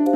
Hi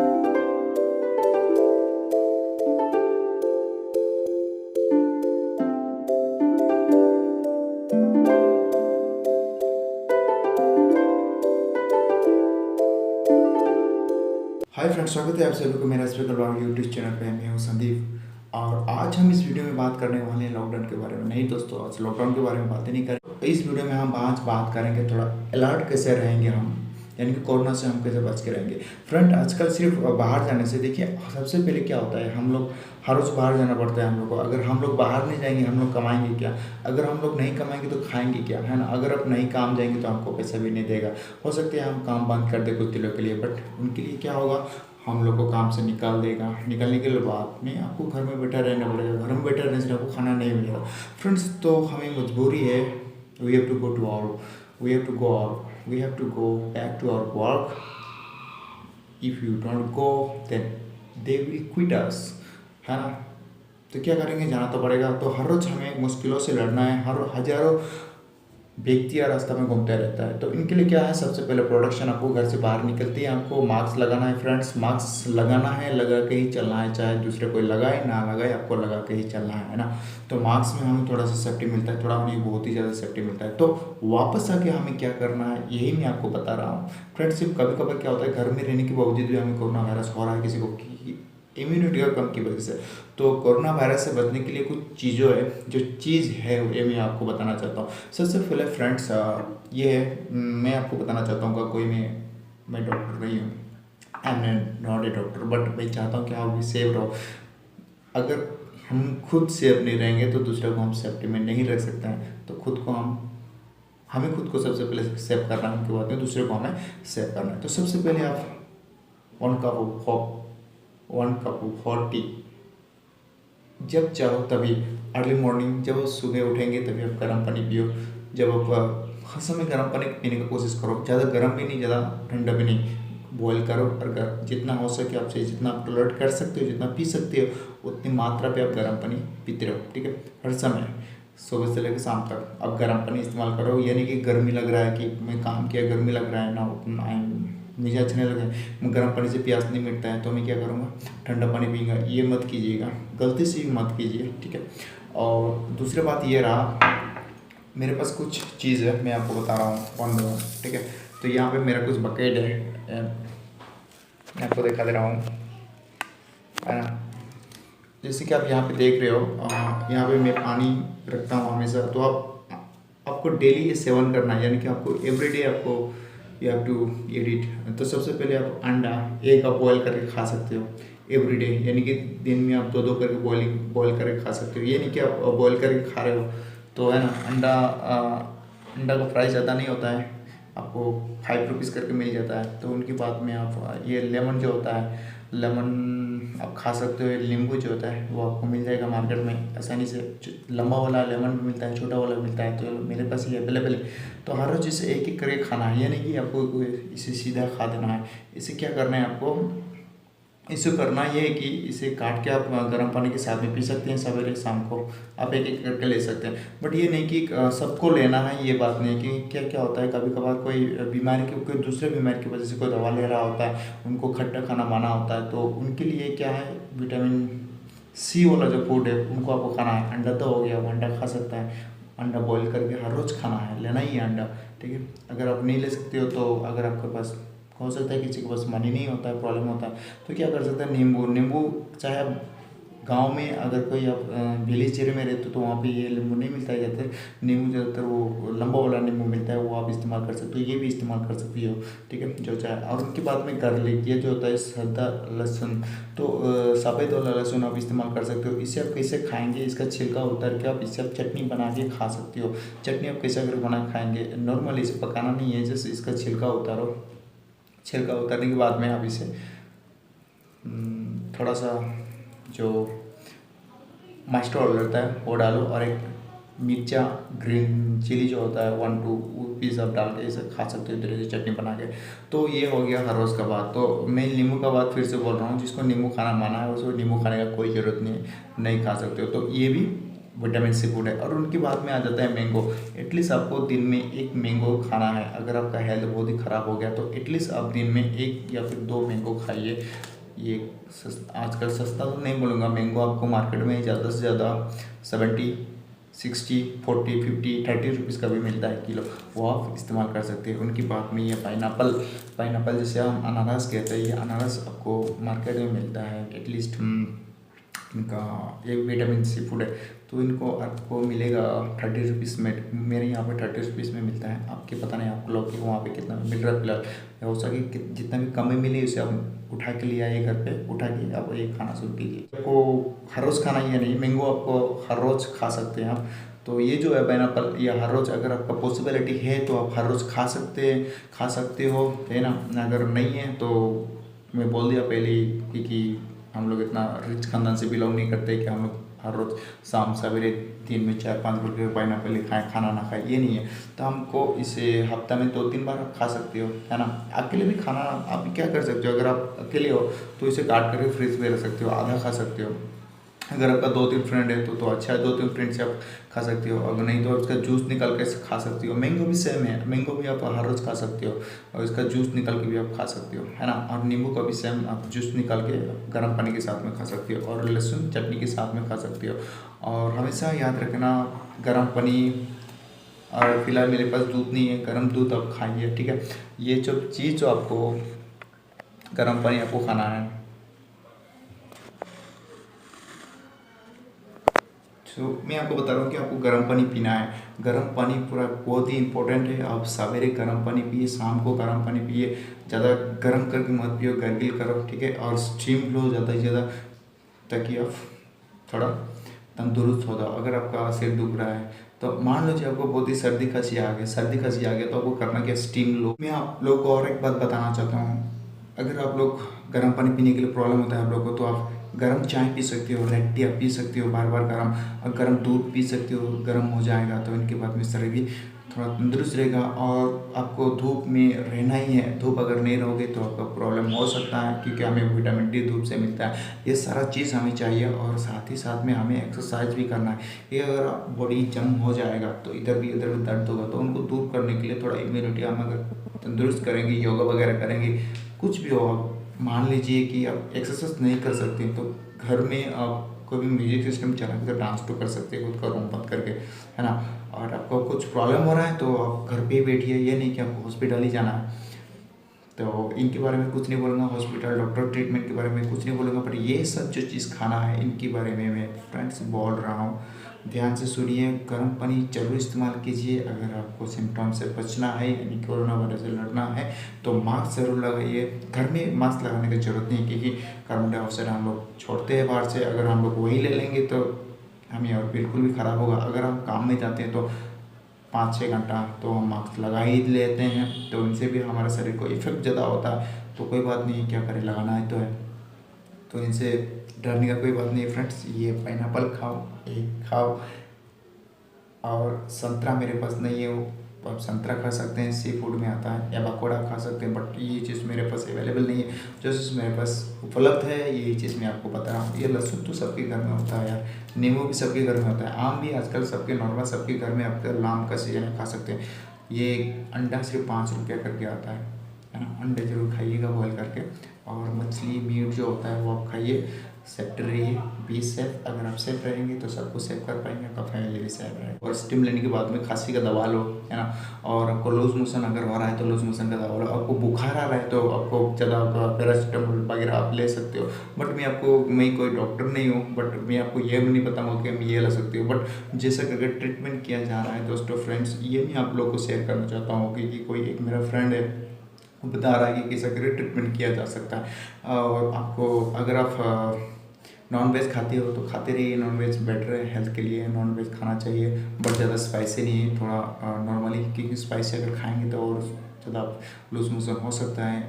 friends, स्वागत है आप सभी को मेरा स्पीकर ब्लॉग यूट्यूब चैनल पे। मैं हूँ संदीप और आज हम इस वीडियो में बात करने वाले हैं लॉकडाउन के बारे में। नहीं दोस्तों, आज लॉकडाउन के बारे में बातें नहीं करें। इस वीडियो में हम आज बात करेंगे थोड़ा अलर्ट कैसे रहेंगे हम, यानी कि कोरोना से हम कैसे बच के रहेंगे। फ्रेंड, आजकल सिर्फ बाहर जाने से देखिए, सबसे पहले क्या होता है, हम लोग हर रोज़ बाहर जाना पड़ता है हम लोग को। अगर हम लोग बाहर नहीं जाएंगे हम लोग कमाएंगे क्या? अगर हम लोग नहीं कमाएंगे तो खाएंगे क्या, है ना? अगर आप नहीं काम जाएंगे तो हमको पैसा भी नहीं देगा। हो सकता है हम काम बंद कर दें कुछ दिनों के लिए, बट उनके लिए क्या होगा, हम लोग को काम से निकाल देगा। निकालने के बाद में आपको घर में बैठा रहना पड़ेगा। घर में बैठा रहने से आपको खाना नहीं मिलेगा। फ्रेंड्स, तो हमें मजबूरी है, we have to go to our we have to go out we have to go back to our work. If you don't go then they will quit us, है ना? तो क्या करेंगे, जाना तो पड़ेगा। तो हर रोज़ हमें मुश्किलों से लड़ना है। हर हज़ारों व्यक्ति या रास्ता में घूमते रहता है। तो इनके लिए क्या है, सबसे पहले प्रोडक्शन, आपको घर से बाहर निकलती है आपको मास्क लगाना है। फ्रेंड्स, मास्क लगाना है, लगा के ही चलना है, चाहे दूसरे कोई लगाए ना लगाए, आपको लगा के ही चलना है ना? तो मास्क में हमें थोड़ा सा सेफ्टी मिलता है, थोड़ा नहीं बहुत ही ज़्यादा सेफ्टी मिलता है। तो वापस आके हमें क्या करना है, यही मैं आपको बता रहा हूँ। फ्रेंड्स, सिर्फ कभी कभार क्या होता है, घर में रहने के बावजूद भी हमें कोरोना वायरस हो रहा है किसी को, इम्यूनिटी का कम की वजह से। तो कोरोना वायरस से बचने के लिए कुछ चीज़ों है, जो चीज़ है ये मैं आपको बताना चाहता हूँ। सबसे पहले फ्रेंड्स, ये है, मैं आपको बताना चाहता हूँ कि कोई मैं डॉक्टर नहीं हूँ, I am not a doctor, but मैं चाहता हूँ कि आप भी सेफ रहो। अगर हम खुद सेफ नहीं रहेंगे तो दूसरे को हम सेफ्टी में नहीं रख सकते हैं। तो हमें खुद को सबसे पहले सेव करना है, उनके बाद में दूसरे को हमें सेव करना है। तो सबसे पहले आप one cup of one cup of hot T, जब चाहो तभी, अर्ली मॉर्निंग जब सुबह उठेंगे तभी आप गर्म पानी पियो। जब आप हर समय गर्म पानी पीने की कोशिश करो, ज़्यादा गर्म भी नहीं, ज़्यादा ठंडा भी नहीं, बॉयल करो। और जितना हो सके आपसे, जितना आप टॉलरेट कर सकते हो, जितना पी सकते हो, उतनी मात्रा पे आप गर्म पानी पीते रहो, ठीक है? हर समय सुबह से लेकर शाम तक आप गर्म पानी इस्तेमाल करो। यानी कि गर्मी लग रहा है कि मैं काम किया, गर्मी लग रहा है ना, उतना मुझे अच्छा नहीं लगा, गर्म पानी से प्यास नहीं मिटता है, तो मैं क्या करूँगा, ठंडा पानी पीऊँगा। ये मत कीजिएगा, गलती से भी मत कीजिए, ठीक है? और दूसरी बात ये रहा, मेरे पास कुछ चीज़ है, मैं आपको बता रहा हूँ वन बाय वन, ठीक है? तो यहाँ पे मेरा कुछ बकेट है, मैं आपको दिखा दे रहा हूँ, है ना? जैसे कि आप यहाँ पे देख रहे हो, यहाँ पे मैं पानी रखता हूँ हमेशा। तो आपको डेली ये सेवन करना है, यानी कि आपको एवरीडे आपको you have to eat it. तो सबसे पहले आप अंडा एक आप बॉयल करके खा सकते हो एवरीडे, यानी कि दिन में आप दो करके बॉयल करके खा सकते हो। ये नहीं कि आप बॉयल करके खा रहे हो, तो है ना, अंडा का प्राइस ज़्यादा नहीं होता है, आपको 5 रुपीज़ करके मिल जाता है। तो उनकी बात में आप ये लेमन जो होता है, लेमन आप खा सकते हो। नींबू जो होता है वो आपको मिल जाएगा मार्केट में आसानी से, लंबा वाला लेमन भी मिलता है, छोटा वाला मिलता है, तो मेरे पास ये अवेलेबल है। तो हर रोज़ इसे एक एक करके खाना है, यानी कि आपको इसे सीधा खा देना है। इसे क्या करना है आपको, इसे करना ये है कि इसे काट के आप गर्म पानी के साथ में पी सकते हैं, सवेरे शाम को आप एक एक करके ले सकते हैं। बट ये नहीं कि सबको लेना है, ये बात नहीं है। कि क्या क्या होता है, कभी कभार कोई बीमारी की, कोई दूसरे बीमारी की वजह से कोई दवा ले रहा होता है, उनको खट्टा खाना माना होता है, तो उनके लिए क्या है, विटामिन सी वाला जो फूड है उनको आपको खाना है। अंडा तो हो गया, वो अंडा खा सकता है, अंडा बॉईल करके हर रोज़ खाना है, लेना ही है अंडा, ठीक है? अगर आप नहीं ले सकते हो, तो अगर आपके पास, हो सकता है किसी के पास मनी नहीं होता है, प्रॉब्लम होता है, तो क्या कर सकते हैं, नींबू चाहे आप गांव में, अगर कोई आप विलेज एरिया में रहते हो तो वहाँ पे ये नींबू नहीं मिलता है ज़्यादातर। नींबू ज़्यादातर वो लंबा वाला नींबू मिलता है, वो आप इस्तेमाल कर सकते हो, ये भी इस्तेमाल कर सकती हो, ठीक है? जो चाहे। और उनके बाद में गार्लिक, ये जो होता है सादा लहसुन, तो सफ़ेद वाला लहसुन आप इस्तेमाल कर सकते हो। इसे आप कैसे खाएंगे, इसका छिलका उतार के आप इससे आप चटनी बना के खा सकते हो। चटनी आप कैसे अगर बना खाएंगे, नॉर्मली इसे पकाना नहीं है, जैसे इसका छिलका उतारो, छिलका उतारने के बाद में आप इसे थोड़ा सा जो मस्टर्ड ऑयल होता है वो डालो, और एक मिर्चा ग्रीन चिली जो होता है 1-2 पीस आप डाल के इसे खा सकते हो तरह से चटनी बना के। तो ये हो गया हर रोज़ का बात। तो मैं नींबू का बात फिर से बोल रहा हूँ, जिसको नींबू खाना माना है उसको नींबू खाने का कोई ज़रूरत नहीं है, नहीं खा सकते हो। तो ये भी विटामिन सी फूड है। और उनकी बात में आ जाता है मैंगो। एटलीस्ट आपको दिन में एक मैंगो खाना है। अगर आपका हेल्थ बहुत ही ख़राब हो गया तो एटलीस्ट आप दिन में एक या फिर दो मैंगो खाइए। ये आजकल सस्ता तो नहीं बोलूँगा, मैंगो आपको मार्केट में ज़्यादा से ज़्यादा 70, 60, 40, 50, 30 रुपीज़ का भी मिलता है किलो, वो आप इस्तेमाल कर सकते हैं। उनकी बात में ये पाइनएप्पल जिसे हम अनारस कहते हैं, ये अनारस आपको मार्केट में मिलता है। एटलीस्ट इनका ये विटामिन सी फूड है तो इनको आपको मिलेगा 30 रुपीज़ में। मेरे यहाँ पे 30 रुपीज़ में मिलता है। आपके पता नहीं आप लोग के वहाँ पे कितना मिल रहा है फिलहाल। हो सके कि जितना भी कम में मिले उसे आप उठा के ले आइए, घर पे उठा के आप ये खाना शुरू कीजिए। आपको हर रोज़ खाना ये नहीं, मैंगो आपको हर रोज़ खा सकते हैं आप। तो ये जो है पाइनएप्पल, ये हर रोज़ अगर आपका पॉसिबिलिटी है तो आप हर रोज़ खा सकते हो, है ना। अगर नहीं है तो मैं बोल दिया पहले ही कि हम लोग इतना रिच खानदान से बिलोंग नहीं करते कि हम लोग हर रोज़ शाम सवेरे दिन में 4-5 रुपये पाइनएप्पल खाएँ, खाना ना खाएँ, ये नहीं है। तो हमको इसे हफ्ता में 2-3 बार आप खा सकते हो, है ना। अकेले भी खाना आप क्या कर सकते हो, अगर आप अकेले हो तो इसे काट करके फ्रिज में रख सकते हो, आधा खा सकते हो। अगर आपका 2-3 फ्रेंड है तो अच्छा है, 2-3 फ्रेंड से आप खा सकते हो। अगर नहीं तो उसका जूस निकाल के खा सकते हो। मैंगो भी सेम है, मैंगो भी आप हर रोज़ खा सकते हो और इसका जूस निकाल के भी आप खा सकते हो, है ना। और नींबू का भी सेम आप जूस निकाल के गर्म पानी के साथ में खा सकते हो और लहसुन चटनी के साथ में खा सकते हो। और हमेशा याद रखना गर्म पानी, और फिलहाल मेरे पास दूध नहीं है, गर्म दूध आप खाइए, ठीक है। ये जो चीज़ जो आपको गर्म पानी आपको खाना है। तो मैं आपको बता रहा हूँ कि आपको गर्म पानी पीना है। गर्म पानी पूरा बहुत ही इंपॉर्टेंट है। आप सवेरे गर्म पानी पिए, शाम को गर्म पानी पिए। ज़्यादा गर्म करके मत पियो, गर्गिल करो, ठीक है। और स्टीम लो ज़्यादा से ज़्यादा, ताकि आप थोड़ा तंदुरुस्त हो जाओ। अगर आपका सिर दुख रहा है तो मान लीजिए आपको बहुत ही सर्दी खांसी आ गया तो आपको करना क्या, स्टीम लो। मैं आप लोग को और एक बात बताना चाहता हूँ। अगर आप लोग गर्म पानी पीने के लिए प्रॉब्लम होता है आप लोग को, तो आप गर्म चाय पी सकते हो, रेड टी आप पी सकते हो बार बार गर्म, और गर्म दूध पी सकते हो, गर्म हो जाएगा तो इनके बाद में शरीर भी थोड़ा तंदुरुस्त रहेगा। और आपको धूप में रहना ही है, धूप अगर नहीं रहोगे तो आपका प्रॉब्लम हो सकता है, क्योंकि हमें विटामिन डी धूप से मिलता है। ये सारा चीज़ हमें चाहिए और साथ ही साथ में हमें एक्सरसाइज भी करना है। ये अगर बॉडी जम हो जाएगा तो इधर भी दर्द होगा, तो उनको दूर करने के लिए थोड़ा इम्यूनिटी हम अगर तंदुरुस्त करेंगे, योगा वगैरह करेंगे, कुछ भी हो। आप मान लीजिए कि आप एक्सरसाइज नहीं कर सकते तो घर में आप कोई भी म्यूजिक सिस्टम चला के तो डांस तो कर सकते हैं खुद का रूम बंद करके, है ना। और आपको कुछ प्रॉब्लम हो रहा है तो आप घर पे ही बैठिए, ये नहीं कि आपको हॉस्पिटल ही जाना है। तो इनके बारे में कुछ नहीं बोलूँगा, हॉस्पिटल डॉक्टर ट्रीटमेंट के बारे में कुछ नहीं बोलूँगा, पर ये सब जो चीज़ खाना है इनके बारे में मैं फ्रेंड्स बोल रहा हूँ। ध्यान से सुनिए, गर्म पानी जरूर इस्तेमाल कीजिए। अगर आपको सिम्टम से बचना है, यानी कोरोना वायरस से लड़ना है, तो मास्क ज़रूर लगाइए। घर में मास्क लगाने की ज़रूरत नहीं है, क्योंकि कार्बन डाइऑक्साइड हम लोग छोड़ते हैं बाहर से। अगर हम लोग वही ले लेंगे तो हमें और बिल्कुल भी ख़राब होगा। अगर हम काम में जाते हैं तो 5-6 घंटा तो हम मास्क लगा ही लेते हैं, तो इनसे भी हमारे शरीर को इफेक्ट ज़्यादा होता है। तो कोई बात नहीं, क्या करें, लगाना है तो है। तो इनसे डरने का कोई बात नहीं है फ्रेंड्स। ये पाइनएप्पल खाओ, एक खाओ। और संतरा मेरे पास नहीं है, वो आप संतरा खा सकते हैं, सी फूड में आता है, या पकौड़ा खा सकते हैं, बट ये चीज़ मेरे पास अवेलेबल नहीं है। जो चीज़ मेरे पास उपलब्ध है यही चीज़ मैं आपको बता रहा हूँ। ये लहसुन तो सबके घर में होता है यार, नींबू भी सबके घर में होता है, आम भी आजकल सबके नॉर्मल सबके घर में, आपका आम का सीजन है, खा सकते हैं। ये अंडा सिर्फ 5 रुपया करके आता है ना। अंडे जरूर खाइएगा बॉयल करके। और मछली मीट जो होता है वो आप खाइए, सेफ रहिए, बी सेफ। अगर आप सेफ रहेंगे तो सबको सेफ कर पाएंगे, आपका फैमिली भी सेफ रहेगा। और स्टीम लेने के बाद में खांसी का दवा लो, है ना। और आपको लूज मोशन अगर हो रहा है तो लूज मोशन का दवा लो। आपको बुखार आ रहा है तो आपको ज़्यादा पैरासीटामोल वगैरह आप ले सकते हो। बट मैं कोई डॉक्टर नहीं हूँ, बट मैं आपको ये भी नहीं बताऊँगा कि हम ये ले सकते हो। बट जैसा कि अगर ट्रीटमेंट किया जा रहा है दोस्तों फ्रेंड्स, ये मैं आप लोग को शेयर करना चाहता हूँ कि कोई एक मेरा फ्रेंड है, वो बता रहा है कि किस तरह ट्रीटमेंट किया जा सकता है। और आपको अगर आप नॉन वेज खाते हो तो खाते रहिए, नॉन वेज बेटर है हेल्थ के लिए, नॉन वेज खाना चाहिए। बट ज़्यादा स्पाइसी नहीं है, थोड़ा नॉर्मली, क्योंकि स्पाइसी अगर खाएंगे तो और ज़्यादा लूज मोशन हो सकता है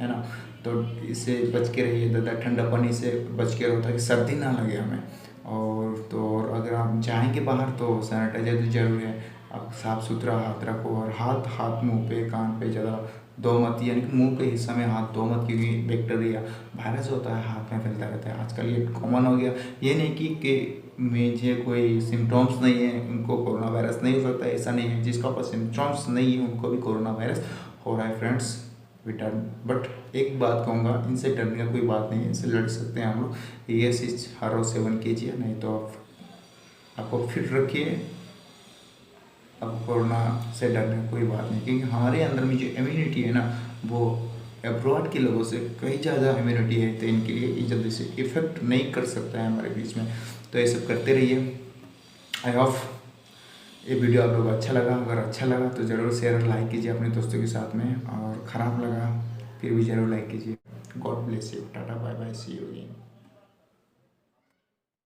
ना। तो इससे बच के रहिए, ज़्यादा ठंडा पानी से बच के रहो ताकि सर्दी ना लगे हमें। और अगर आप जाएंगे बाहर तो सैनिटाइजर भी जरूरी है। आप साफ़ सुथरा हाथ रखो, और हाथ मुंह पे कान पे ज़्यादा दो मत, यानी कि मुंह के हिस्से में हाथ दो मत, क्योंकि बैक्टीरिया वायरस होता है हाथ में फैलता रहता है। आजकल ये कॉमन हो गया। ये नहीं कि में जो कोई सिम्टम्स नहीं है उनको कोरोना वायरस नहीं हो सकता, ऐसा नहीं है। जिसका पास सिम्टम्स नहीं है उनको भी कोरोना वायरस हो रहा है फ्रेंड्स। रिटर्न बट एक बात कहूँगा, इनसे डरने का कोई बात नहीं है, इनसे लड़ सकते हैं हम लोग। ये चीज़ हर रोज सेवन कीजिए, नहीं तो आपको फिट रखिए। अब कोरोना से डरने की कोई बात नहीं, क्योंकि हमारे अंदर में जो इम्यूनिटी है ना वो अब्रॉड के लोगों से कहीं ज़्यादा इम्यूनिटी है, तो इनके लिए ये जल्दी से इफेक्ट नहीं कर सकता है हमारे बीच में। तो ये सब करते रहिए। आई होप ये वीडियो आप लोगों को अच्छा लगा। अगर अच्छा लगा तो ज़रूर शेयर और लाइक कीजिए अपने दोस्तों के साथ में, और ख़राब लगा फिर भी ज़रूर लाइक कीजिए। God bless you, tata bye bye, see you again.